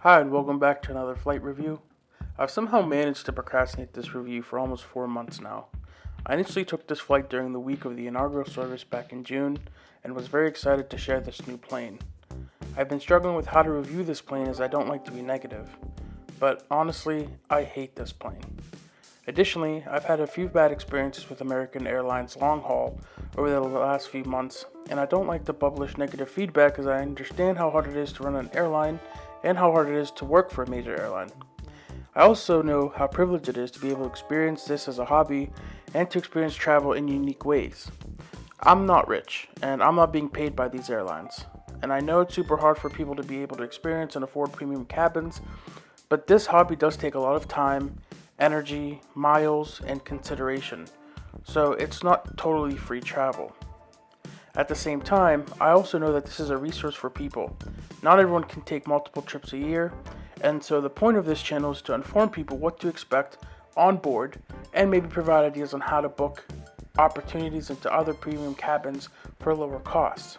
Hi, and welcome back to another flight review. I've somehow managed to procrastinate this review for almost 4 months now. I initially took this flight during the week of the inaugural service back in June and was very excited to share this new plane. I've been struggling with how to review this plane as I don't like to be negative, but honestly, I hate this plane. Additionally, I've had a few bad experiences with American Airlines long haul over the last few months, and I don't like to publish negative feedback as I understand how hard it is to run an airline and how hard it is to work for a major airline. I also know how privileged it is to be able to experience this as a hobby and to experience travel in unique ways. I'm not rich, and I'm not being paid by these airlines, and I know it's super hard for people to be able to experience and afford premium cabins, but this hobby does take a lot of time, energy, miles, and consideration, so it's not totally free travel. At the same time, I also know that this is a resource for people. Not everyone can take multiple trips a year, and so the point of this channel is to inform people what to expect on board and maybe provide ideas on how to book opportunities into other premium cabins for lower costs.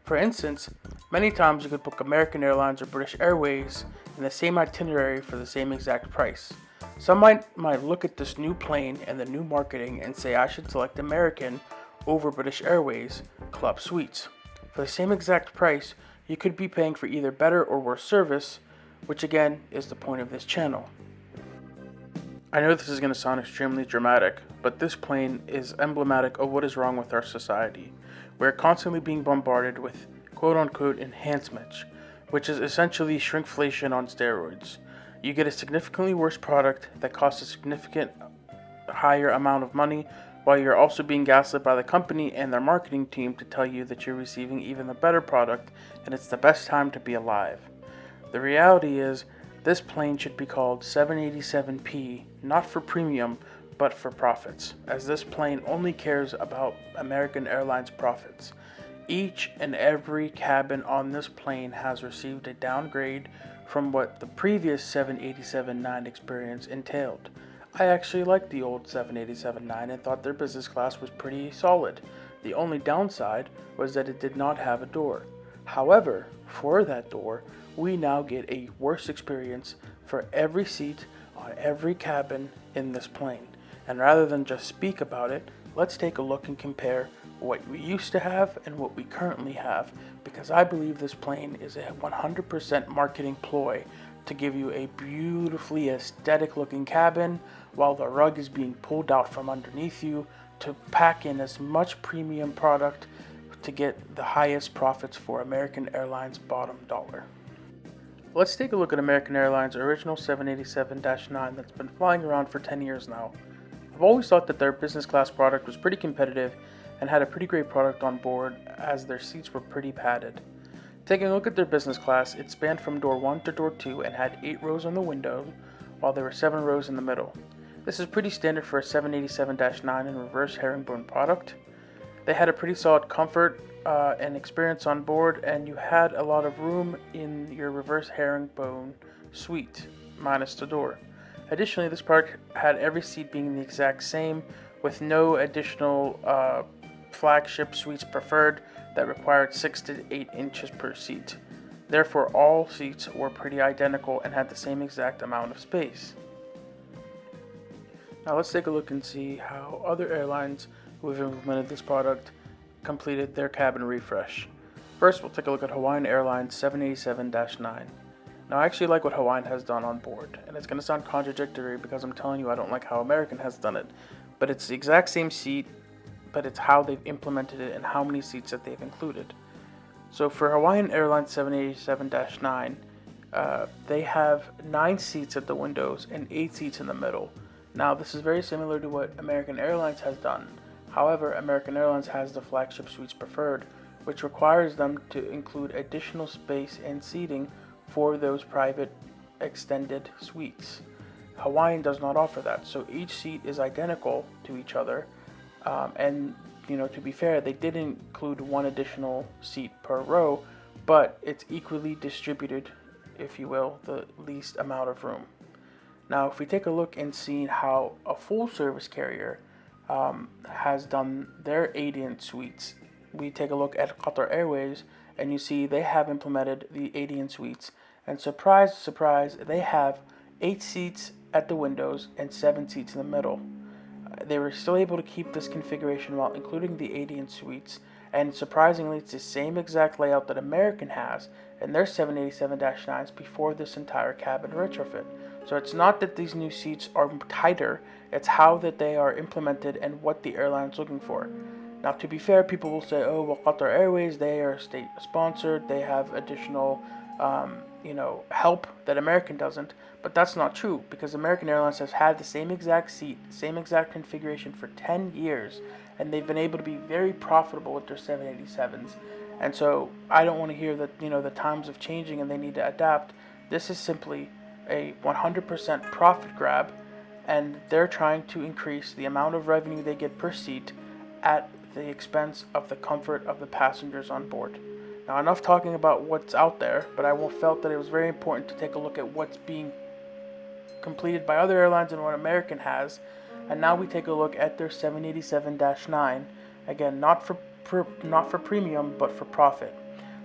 For instance, many times you could book American Airlines or British Airways in the same itinerary for the same exact price. Some might look at this new plane and the new marketing and say I should select American over British Airways Club Suites. For the same exact price, you could be paying for either better or worse service, which again is the point of this channel. I know this is going to sound extremely dramatic, but this plane is emblematic of what is wrong with our society. We're constantly being bombarded with quote unquote enhancements, which is essentially shrinkflation on steroids. You get a significantly worse product that costs a significant higher amount of money, while you're also being gaslit by the company and their marketing team to tell you that you're receiving even a better product and it's the best time to be alive. The reality is, this plane should be called 787P, not for premium, but for profits, as this plane only cares about American Airlines profits. Each and every cabin on this plane has received a downgrade from what the previous 787-9 experience entailed. I actually liked the old 787-9 and thought their business class was pretty solid. The only downside was that it did not have a door. However, for that door, we now get a worse experience for every seat on every cabin in this plane. And rather than just speak about it, let's take a look and compare what we used to have and what we currently have, because I believe this plane is a 100% marketing ploy to give you a beautifully aesthetic looking cabin while the rug is being pulled out from underneath you to pack in as much premium product to get the highest profits for American Airlines bottom dollar. Let's take a look at American Airlines' original 787-9 that's been flying around for 10 years now. I've always thought that their business class product was pretty competitive and had a pretty great product on board as their seats were pretty padded. Taking a look at their business class, it spanned from door 1 to door 2 and had 8 rows on the window, while there were 7 rows in the middle. This is pretty standard for a 787-9 and reverse herringbone product. They had a pretty solid comfort and experience on board, and you had a lot of room in your reverse herringbone suite, minus the door. Additionally, this product had every seat being the exact same, with no additional flagship suites preferred that required 6 to 8 inches per seat. Therefore, all seats were pretty identical and had the same exact amount of space. Now let's take a look and see how other airlines who have implemented this product completed their cabin refresh. First, we'll take a look at Hawaiian Airlines 787-9. Now, I actually like what Hawaiian has done on board, and it's going to sound contradictory because I'm telling you I don't like how American has done it, but it's the exact same seat, but it's how they've implemented it and how many seats that they've included. So for Hawaiian Airlines 787-9, they have 9 seats at the windows and 8 seats in the middle. Now, this is very similar to what American Airlines has done. However, American Airlines has the flagship suites preferred, which requires them to include additional space and seating for those private extended suites. Hawaiian does not offer that, so each seat is identical to each other. And to be fair, they did include one additional seat per row, but it's equally distributed, if you will, the least amount of room. Now, if we take a look and see how a full service carrier has done their Adient suites, we take a look at Qatar Airways, and you see they have implemented the Adient suites And surprise, surprise, they have 8 seats at the windows and 7 seats in the middle. They were still able to keep this configuration while including the 80-inch suites, and surprisingly, it's the same exact layout that American has in their 787-9s before this entire cabin retrofit. So it's not that these new seats are tighter, it's how that they are implemented and what the airline's looking for. Now, to be fair, people will say, oh, well, Qatar Airways, they are state sponsored, they have additional, help that American doesn't. But that's not true, because American Airlines has had the same exact seat, same exact configuration for 10 years, and they've been able to be very profitable with their 787s. And so I don't want to hear that, the times are changing and they need to adapt. This is simply a 100% profit grab, and they're trying to increase the amount of revenue they get per seat at the expense of the comfort of the passengers on board. Now, enough talking about what's out there, but I felt that it was very important to take a look at what's being completed by other airlines and what American has. And now we take a look at their 787-9. Again, not for premium, but for profit.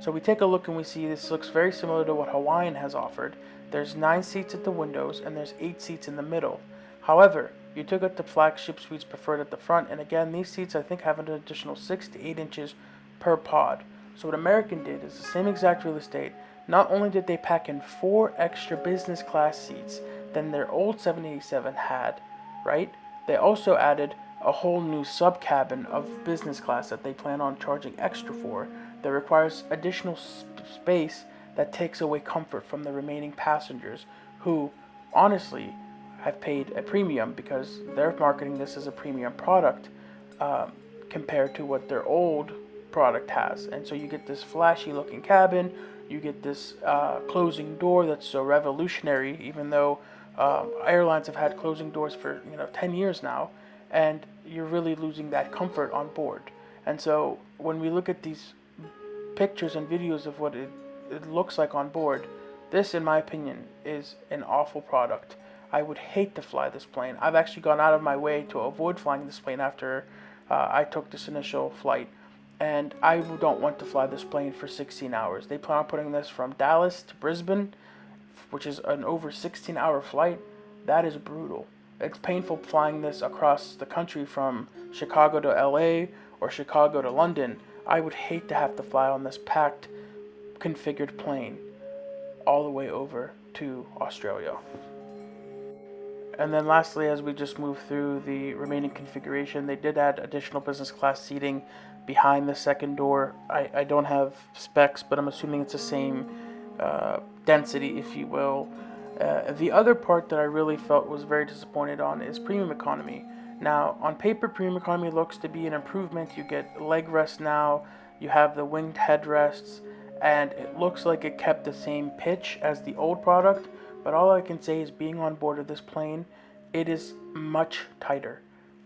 So we take a look and we see this looks very similar to what Hawaiian has offered. There's 9 seats at the windows and there's 8 seats in the middle. However, you took out the flagship suites preferred at the front, and again, these seats I think have an additional 6 to 8 inches per pod. So what American did is the same exact real estate. Not only did they pack in 4 extra business class seats than their old 787 had, right? They also added a whole new sub-cabin of business class that they plan on charging extra for that requires additional space that takes away comfort from the remaining passengers who, honestly, have paid a premium because they're marketing this as a premium product compared to what their old product has. And so you get this flashy looking cabin, you get this closing door that's so revolutionary, even though airlines have had closing doors for 10 years now, and you're really losing that comfort on board. And so when we look at these pictures and videos of what it looks like on board, this, in my opinion, is an awful product. I would hate to fly this plane. I've actually gone out of my way to avoid flying this plane after I took this initial flight. And I don't want to fly this plane for 16 hours. They plan on putting this from Dallas to Brisbane, which is an over 16-hour flight. That is brutal. It's painful flying this across the country from Chicago to LA or Chicago to London. I would hate to have to fly on this packed, configured plane all the way over to Australia. And then lastly, as we just move through the remaining configuration, they did add additional business class seating behind the second door. I don't have specs, but I'm assuming it's the same density, if you will. The other part that I really felt was very disappointed on is premium economy. Now, on paper, premium economy looks to be an improvement. You get leg rest now, you have the winged headrests, and it looks like it kept the same pitch as the old product. But all I can say is being on board of this plane, it is much tighter.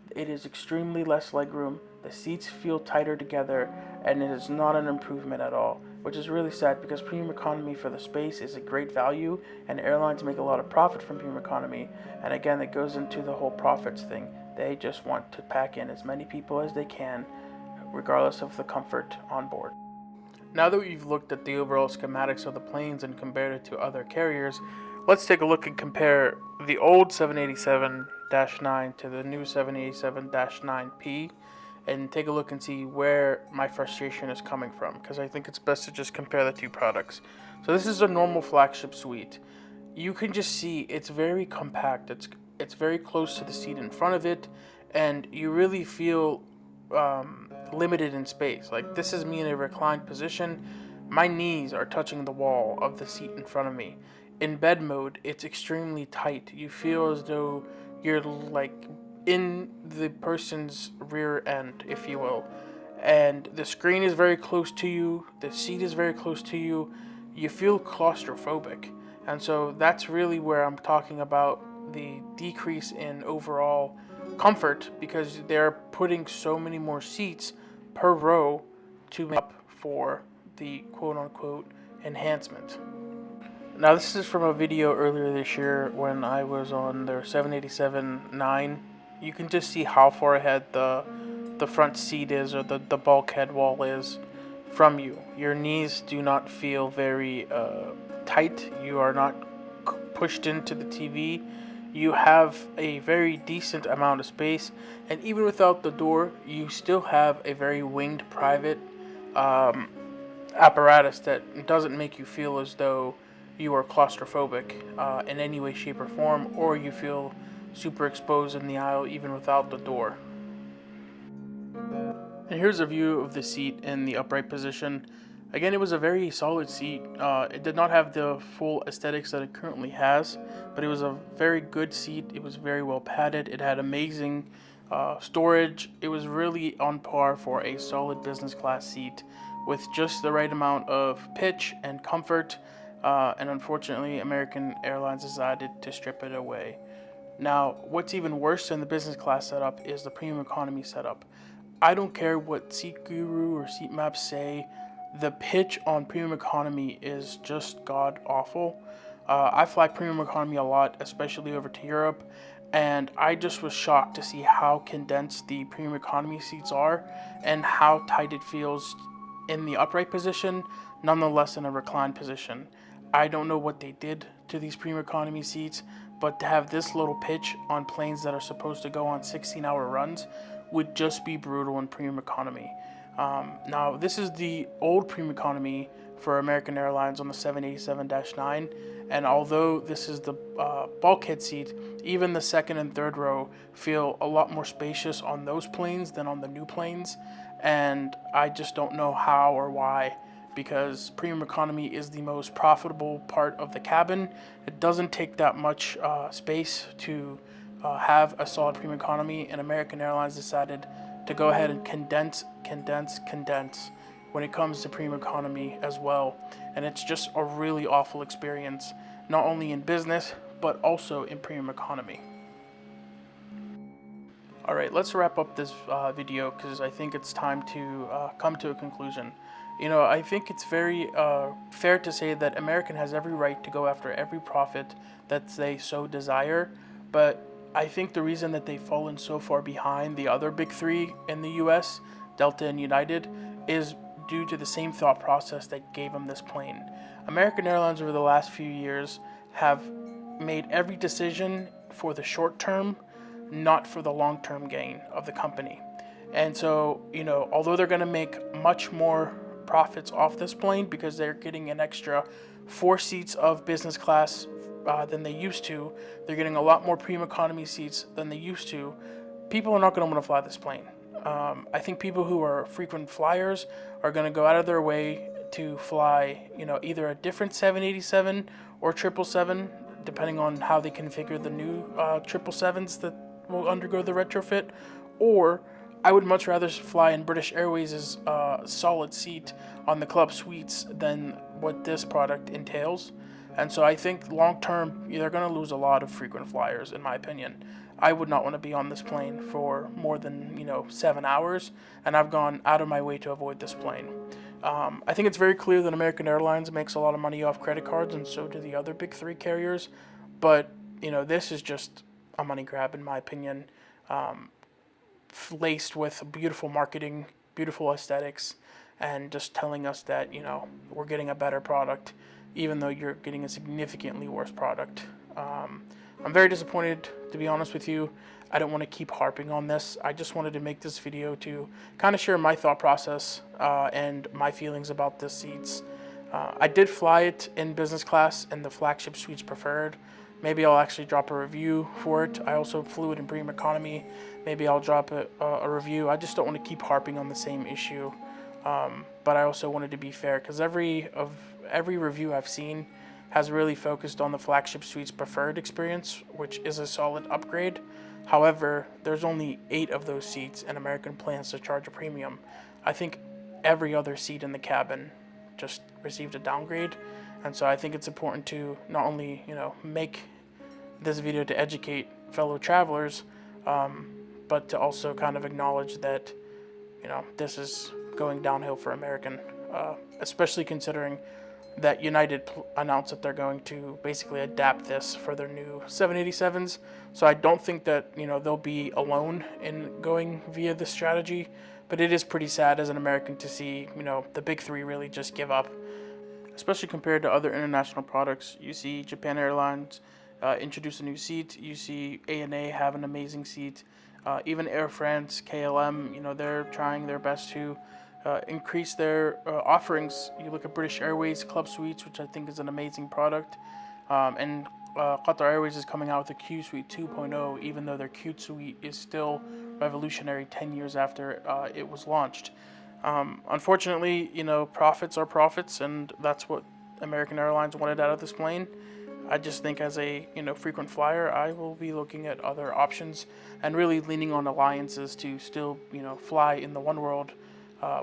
It is extremely less legroom. The seats feel tighter together, and it is not an improvement at all, which is really sad because premium economy for the space is a great value, and airlines make a lot of profit from premium economy. And again, it goes into the whole profits thing. They just want to pack in as many people as they can, regardless of the comfort on board. Now that we've looked at the overall schematics of the planes and compared it to other carriers, let's take a look and compare the old 787-9 to the new 787-9P and take a look and see where my frustration is coming from, because I think it's best to just compare the two products. So this is a normal flagship suite. You can just see it's very compact. It's very close to the seat in front of it, and you really feel limited in space. Like, this is me in a reclined position. My knees are touching the wall of the seat in front of me. In bed mode, it's extremely tight. You feel as though you're like in the person's rear end, if you will. And the screen is very close to you. The seat is very close to you. You feel claustrophobic. And so that's really where I'm talking about the decrease in overall comfort, because they're putting so many more seats per row to make up for the quote-unquote enhancement. Now, this is from a video earlier this year when I was on their 787-9. You can just see how far ahead the front seat is, or the bulkhead wall is from you. Your knees do not feel very tight. You are not pushed into the TV. You have a very decent amount of space, and even without the door, you still have a very winged private um, apparatus that doesn't make you feel as though you are claustrophobic in any way, shape, or form, or you feel super exposed in the aisle even without the door. And here's a view of the seat in the upright position. Again, it was a very solid seat. It did not have the full aesthetics that it currently has, but it was a very good seat. It was very well padded. It had amazing storage. It was really on par for a solid business class seat with just the right amount of pitch and comfort. And unfortunately, American Airlines decided to strip it away. Now, what's even worse than the business class setup is the premium economy setup. I don't care what Seat Guru or Seat Maps say, the pitch on premium economy is just god awful. I fly premium economy a lot, especially over to Europe, and I just was shocked to see how condensed the premium economy seats are and how tight it feels in the upright position, nonetheless in a reclined position. I don't know what they did to these premium economy seats, but to have this little pitch on planes that are supposed to go on 16-hour runs would just be brutal in premium economy. Now, this is the old premium economy for American Airlines on the 787-9, and although this is the bulkhead seat, even the second and third row feel a lot more spacious on those planes than on the new planes, and I just don't know how or why, because premium economy is the most profitable part of the cabin. It doesn't take that much space to have a solid premium economy, and American Airlines decided to go ahead and condense when it comes to premium economy as well. And it's just a really awful experience, not only in business, but also in premium economy. All right, let's wrap up this video because I think it's time to come to a conclusion. I think it's very fair to say that American has every right to go after every profit that they so desire, but I think the reason that they've fallen so far behind the other big three in the US, Delta and United, is due to the same thought process that gave them this plane. American Airlines over the last few years have made every decision for the short term, not for the long-term gain of the company. And so, although they're going to make much more profits off this plane because they're getting an extra 4 seats of business class than they used to, they're getting a lot more premium economy seats than they used to, people are not going to want to fly this plane. I think people who are frequent flyers are going to go out of their way to fly, either a different 787 or 777, depending on how they configure the new 777s that will undergo the retrofit, or I would much rather fly in British Airways' solid seat on the club suites than what this product entails. And so I think long term, they're going to lose a lot of frequent flyers, in my opinion. I would not want to be on this plane for more than 7 hours, and I've gone out of my way to avoid this plane. I think it's very clear that American Airlines makes a lot of money off credit cards, and so do the other big three carriers. But this is just a money grab, in my opinion, laced with beautiful marketing, beautiful aesthetics, and just telling us that we're getting a better product, even though you're getting a significantly worse product. I'm very disappointed, to be honest with you. I don't want to keep harping on this. I just wanted to make this video to kind of share my thought process and my feelings about the seats. I did fly it in business class in the flagship suites preferred. Maybe I'll actually drop a review for it. I also flew it in premium economy. Maybe I'll drop a review. I just don't want to keep harping on the same issue. But I also wanted to be fair because every review I've seen has really focused on the flagship suites preferred experience, which is a solid upgrade. However, there's only 8 of those seats, and American plans to charge a premium. I think every other seat in the cabin just received a downgrade, and so I think it's important to not only make this video to educate fellow travelers, but to also kind of acknowledge that this is going downhill for American, especially considering that United announced that they're going to basically adapt this for their new 787s. So I don't think that they'll be alone in going via this strategy, But it is pretty sad as an American to see, the big three really just give up, especially compared to other international products. You see Japan Airlines introduce a new seat. You see ANA have an amazing seat. Even Air France, KLM, they're trying their best to increase their offerings. You look at British Airways Club Suites, which I think is an amazing product, and Qatar Airways is coming out with a Q Suite 2.0, even though their Q Suite is still revolutionary 10 years after it was launched. Unfortunately, profits are profits, and that's what American Airlines wanted out of this plane. I just think as a frequent flyer, I will be looking at other options and really leaning on alliances to still fly in the one world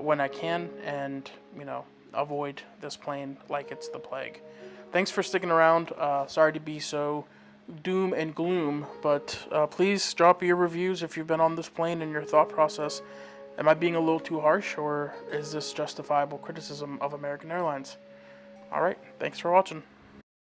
when I can, and avoid this plane like it's the plague. Thanks for sticking around. Sorry to be so doom and gloom, but please drop your reviews if you've been on this plane and your thought process. Am I being a little too harsh, or is this justifiable criticism of American Airlines? Alright, thanks for watching.